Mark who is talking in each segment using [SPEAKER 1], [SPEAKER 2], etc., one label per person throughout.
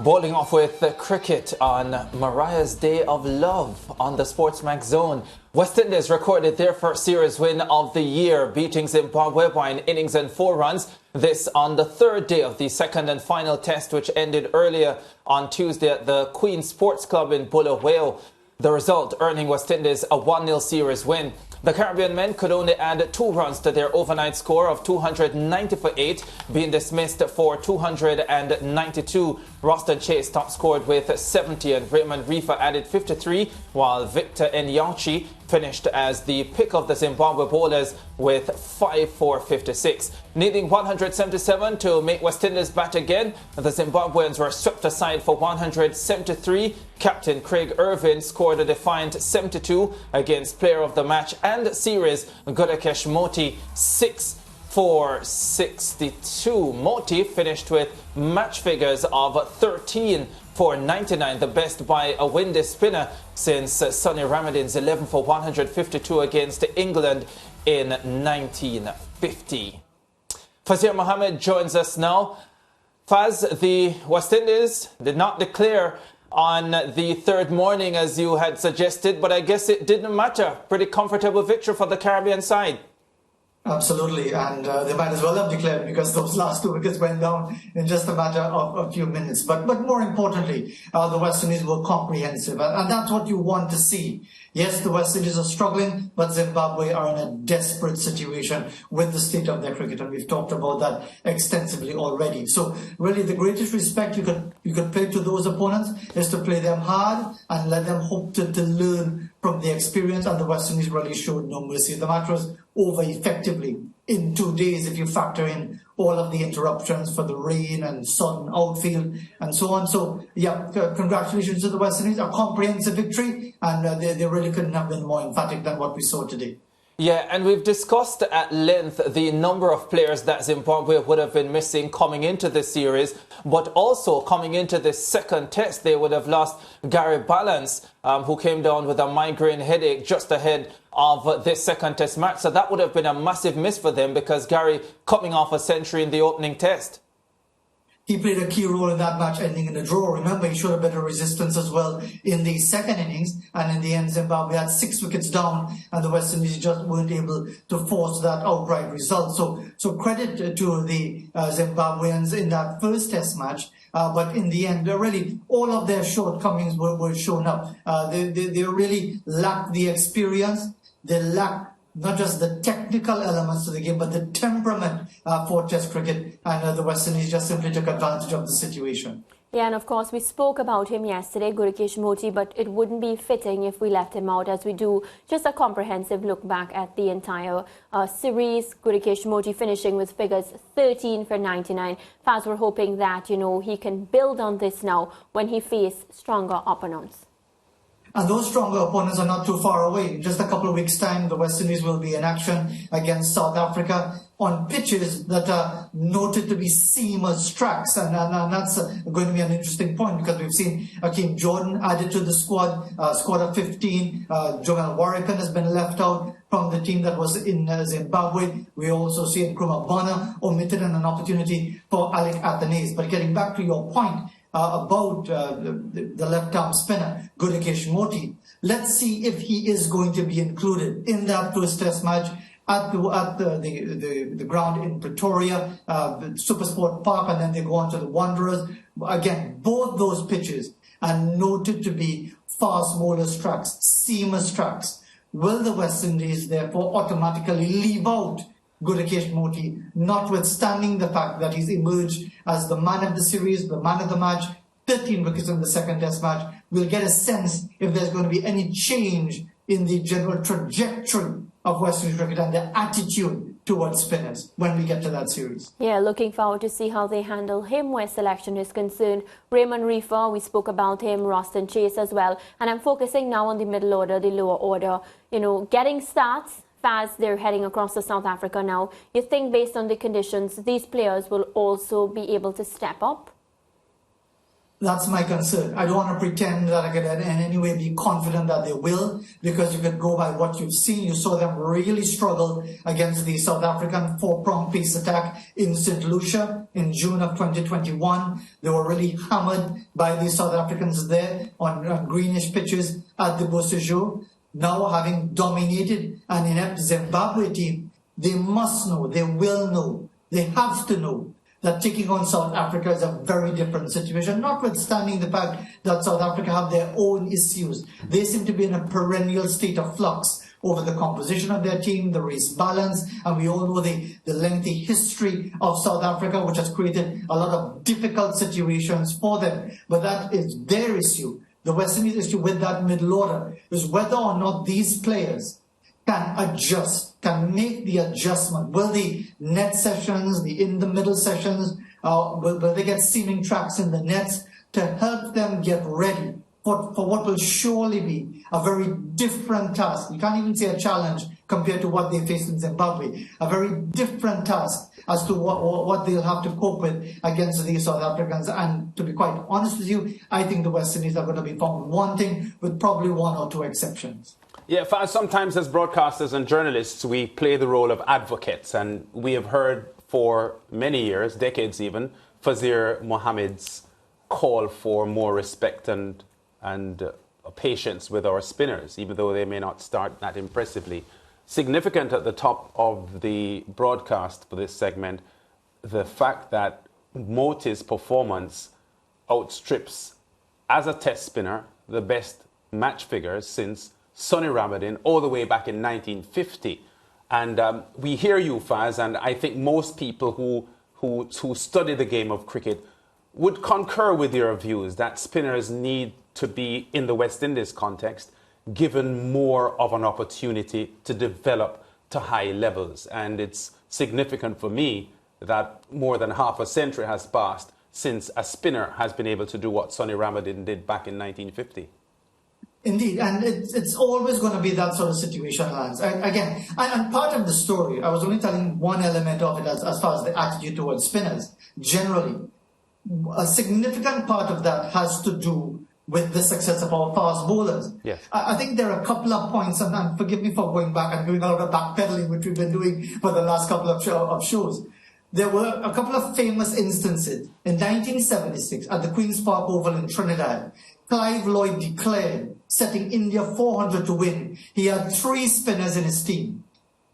[SPEAKER 1] Bowling off with the cricket on Mariah's Day of Love on the SportsMax Zone. West Indies recorded their first series win of the year, beating Zimbabwe by an innings and 4 runs. This on the third day of the second and final test, which ended earlier on Tuesday at the Queen Sports Club in Bulawayo. The result earning West Indies a 1-0 series win. The Caribbean men could only add 2 runs to their overnight score of 290 for 8, being dismissed for 292. Roston Chase top scored with 70 and Raymond Reefer added 53, while Victor Enyauchi finished as the pick of the Zimbabwe bowlers with 5 for 56. Needing 177 to make West Indies bat again, the Zimbabweans were swept aside for 173. Captain Craig Irvin scored a defiant 72 against player of the match and series Gudakesh Moti 6 for 62. Moti finished with match figures of 13 for 99, the best by a Windies spinner since Sonny Ramadin's 11 for 152 against England in 1950. Fazeer Mohammed joins us now. Faz, the West Indies did not declare on the third morning as you had suggested, but I guess it didn't matter. Pretty comfortable victory for the Caribbean side.
[SPEAKER 2] Absolutely, and they might as well have declared because those last 2 wickets went down in just a matter of a few minutes. But more importantly, the West Indies were comprehensive, and that's what you want to see. Yes, the West Indies are struggling, but Zimbabwe are in a desperate situation with the state of their cricket, and we've talked about that extensively already. So really, the greatest respect you could pay to those opponents is to play them hard and let them hope to learn from the experience, and the West Indies really showed no mercy. The match was over effectively in 2 days if you factor in all of the interruptions for the rain and sun, outfield and so on. So yeah, congratulations to the West Indies, a comprehensive victory, and they really couldn't have been more emphatic than what we saw today.
[SPEAKER 1] Yeah, and we've discussed at length the number of players that Zimbabwe would have been missing coming into this series, but also coming into this second test, they would have lost Gary Balance, who came down with a migraine headache just ahead of this second test match. So that would have been a massive miss for them because Gary coming off a century in the opening test.
[SPEAKER 2] He played a key role in that match ending in a draw. Remember, he showed a better resistance as well in the second innings. And in the end, Zimbabwe had 6 wickets down and the West Indies just weren't able to force that outright result. So credit to the Zimbabweans in that first test match. But in the end, really, all of their shortcomings were shown up. They really lacked the experience. They lacked not just the technical elements to the game, but the temperament for Test cricket. And the West Indies just simply took advantage of the situation.
[SPEAKER 3] Yeah, and of course, we spoke about him yesterday, Gudakesh Moti, but it wouldn't be fitting if we left him out as we do just a comprehensive look back at the entire series. Gudakesh Moti finishing with figures 13 for 99. Faz, we're hoping that, he can build on this now when he faces stronger opponents.
[SPEAKER 2] And those stronger opponents are not too far away. In just a couple of weeks' time, the West Indies will be in action against South Africa on pitches that are noted to be seamers tracks. And that's going to be an interesting point because we've seen Akeem Jordan added to the squad of 15. Joel Warrican has been left out from the team that was in Zimbabwe. We also see Nkrumah Bonner omitted and an opportunity for Alec Athanaze. But getting back to your point, about the left-arm spinner, Gudakesh Moti. Let's see if he is going to be included in that first test match at the ground in Pretoria, Supersport Park, and then they go on to the Wanderers. Again, both those pitches are noted to be fast bowlers tracks, seamers tracks. Will the West Indies therefore automatically leave out Gudakesh Moti, notwithstanding the fact that he's emerged as the man of the series, the man of the match, 13 wickets in the second test match? We'll get a sense if there's going to be any change in the general trajectory of West Indies cricket and their attitude towards spinners when we get to that series.
[SPEAKER 3] Yeah, looking forward to see how they handle him where selection is concerned. Raymond Reefer, we spoke about him, Roston Chase as well. And I'm focusing now on the middle order, the lower order. Getting starts. Faz, they're heading across to South Africa now. You think based on the conditions, these players will also be able to step up?
[SPEAKER 2] That's my concern. I don't want to pretend that I can in any way be confident that they will, because you could go by what you've seen. You saw them really struggle against the South African four-pronged pace attack in St. Lucia in June of 2021. They were really hammered by the South Africans there on greenish pitches at the Bosejo. Now, having dominated an inept Zimbabwe team, they must know, they will know, they have to know that taking on South Africa is a very different situation, notwithstanding the fact that South Africa have their own issues. They seem to be in a perennial state of flux over the composition of their team, the race balance, and we all know the lengthy history of South Africa, which has created a lot of difficult situations for them. But that is their issue. The West Indies issue with that middle order is whether or not these players can adjust, can make the adjustment. Will the net sessions, the in-the-middle sessions, will they get seaming tracks in the nets to help them get ready for what will surely be a very different task? You can't even say a challenge compared to what they faced in Zimbabwe. A very different task as to what they'll have to cope with against these South Africans. And to be quite honest with you, I think the West Indies are going to be found wanting, with probably one or two exceptions.
[SPEAKER 4] Yeah, Faz, sometimes as broadcasters and journalists, we play the role of advocates, and we have heard for many years, decades even, Fazeer Mohammed's call for more respect and patience with our spinners, even though they may not start that impressively. Significant at the top of the broadcast for this segment, the fact that Moti's performance outstrips, as a test spinner, the best match figures since Sonny Ramadan all the way back in 1950. And we hear you, Faz, and I think most people who study the game of cricket would concur with your views that spinners need to be, in the West Indies context, given more of an opportunity to develop to high levels. And it's significant for me that more than half a century has passed since a spinner has been able to do what Sonny Ramadan did back in 1950.
[SPEAKER 2] Indeed, and it's always going to be that sort of situation, Lance. And part of the story, I was only telling one element of it as far as the attitude towards spinners. Generally, a significant part of that has to do with the success of our fast bowlers.
[SPEAKER 4] Yes.
[SPEAKER 2] I think there are a couple of points, and forgive me for going back and doing a lot of backpedaling, which we've been doing for the last couple of shows. There were a couple of famous instances. In 1976, at the Queen's Park Oval in Trinidad, Clive Lloyd declared, setting India 400 to win. He had 3 spinners in his team,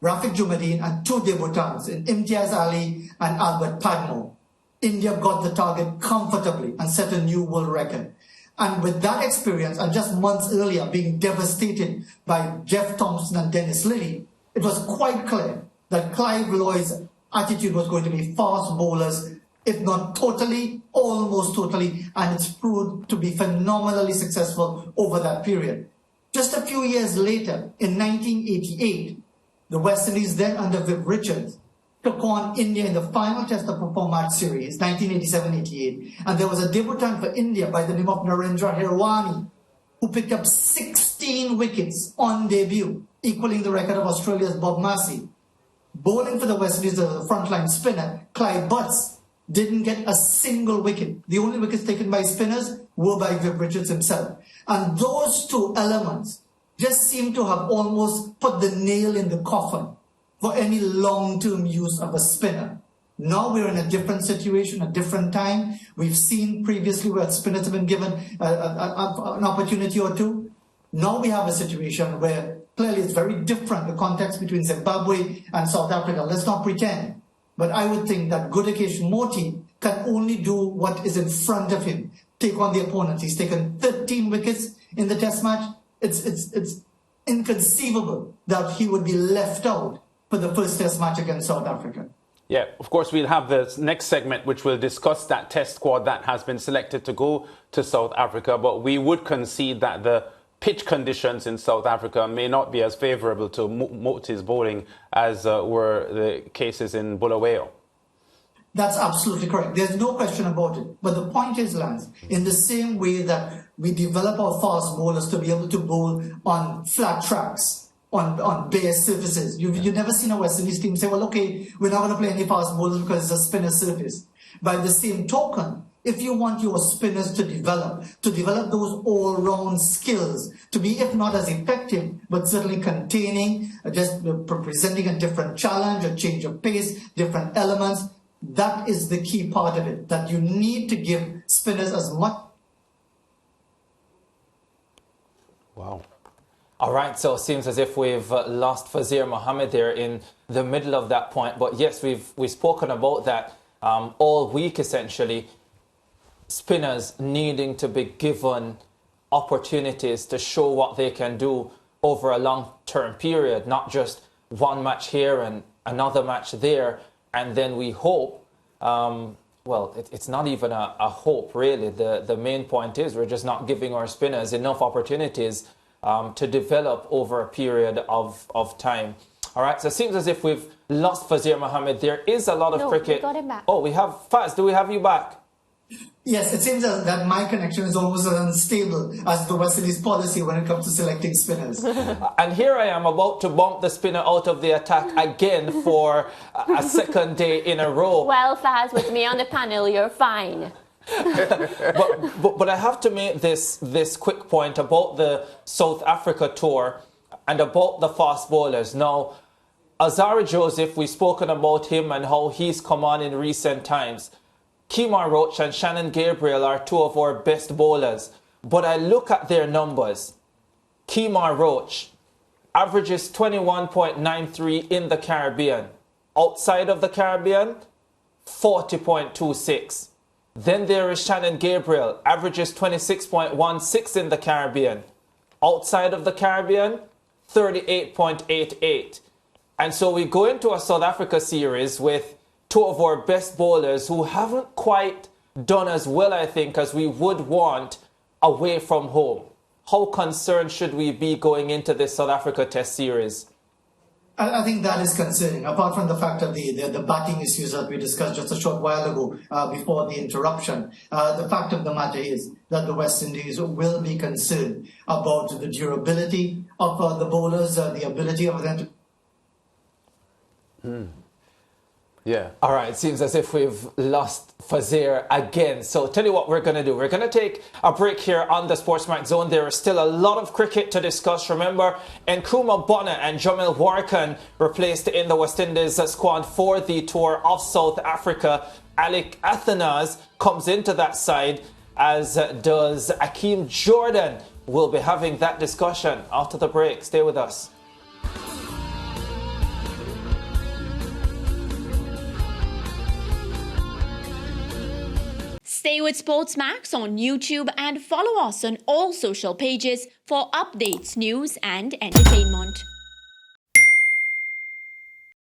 [SPEAKER 2] Rafiq Jumadeen and 2 debutants in Imtiaz Ali and Albert Padmore. India got the target comfortably and set a new world record. And with that experience, and just months earlier being devastated by Jeff Thompson and Dennis Lilly, it was quite clear that Clive Lloyd's attitude was going to be fast bowlers, if not totally, almost totally, and it's proved to be phenomenally successful over that period. Just a few years later, in 1988, the West Indies, then under Viv Richards, took on India in the final test of a format series, 1987-88, and there was a debutant for India by the name of Narendra Hirwani, who picked up 16 wickets on debut, equaling the record of Australia's Bob Massey. Bowling for the West Indies as a frontline spinner, Clive Butts, didn't get a single wicket. The only wickets taken by spinners were by Viv Richards himself. And those two elements just seem to have almost put the nail in the coffin for any long-term use of a spinner. Now we're in a different situation, a different time. We've seen previously where spinners have been given an opportunity or two. Now we have a situation where clearly it's very different, the context between Zimbabwe and South Africa. Let's not pretend. But I would think that Gudakesh Moti can only do what is in front of him, take on the opponent. He's taken 13 wickets in the test match. It's inconceivable that he would be left out for the first test match against South Africa.
[SPEAKER 4] Yeah, of course, we'll have the next segment which will discuss that test squad that has been selected to go to South Africa. But we would concede that the pitch conditions in South Africa may not be as favourable to Moti's bowling as were the cases in Bulawayo.
[SPEAKER 2] That's absolutely correct. There's no question about it. But the point is, Lance, in the same way that we develop our fast bowlers to be able to bowl on flat tracks, on bare surfaces. You've never seen a West Indies team say, well, okay, we're not going to play any fast bowlers because it's a spinner surface. By the same token, If you want your spinners to develop those all-round skills, to be, if not as effective, but certainly containing, just presenting a different challenge, a change of pace, different elements, that is the key part of it, that you need to give spinners as much.
[SPEAKER 4] Wow.
[SPEAKER 1] All right, so it seems as if we've lost Fazeer Mohammed there in the middle of that point. But yes, we've spoken about that all week, essentially. Spinners needing to be given opportunities to show what they can do over a long-term period, not just one match here and another match there. And then we hope, well, it's not even a hope, really. The main point is we're just not giving our spinners enough opportunities to develop over a period of time. All right, so it seems as if we've lost Fazeer Mohammed. There is a lot of cricket.
[SPEAKER 3] We got him back.
[SPEAKER 1] Oh, we have Faz. Do we have you back?
[SPEAKER 2] Yes, it seems that my connection is almost as unstable as the West Indies policy when it comes to selecting spinners.
[SPEAKER 1] And here I am about to bump the spinner out of the attack again for a second day in a row.
[SPEAKER 3] Well, Faz, with me on the panel, you're fine.
[SPEAKER 1] but I have to make this quick point about the South Africa tour and about the fast bowlers. Now, Azara Joseph, we've spoken about him and how he's come on in recent times. Kemar Roach and Shannon Gabriel are two of our best bowlers. But I look at their numbers. Kemar Roach averages 21.93 in the Caribbean. Outside of the Caribbean, 40.26. Then there is Shannon Gabriel, averages 26.16 in the Caribbean. Outside of the Caribbean, 38.88. And so we go into a South Africa series with two of our best bowlers who haven't quite done as well, I think, as we would want away from home. How concerned should we be going into this South Africa Test series?
[SPEAKER 2] I think that is concerning, apart from the fact of the batting issues that we discussed just a short while ago before the interruption. The fact of the matter is that the West Indies will be concerned about the durability of the bowlers, the ability of them to...
[SPEAKER 4] Yeah.
[SPEAKER 1] All right, it seems as if we've lost Fazeer again. So tell you what we're going to do. We're going to take a break here on the SportsMax Zone. There is still a lot of cricket to discuss. Remember, Nkrumah Bonner and Jamil Warkan replaced in the West Indies squad for the tour of South Africa. Alec Athanas comes into that side, as does Akeem Jordan. We'll be having that discussion after the break. Stay with us.
[SPEAKER 5] Stay with SportsMax on YouTube and follow us on all social pages for updates, news and entertainment.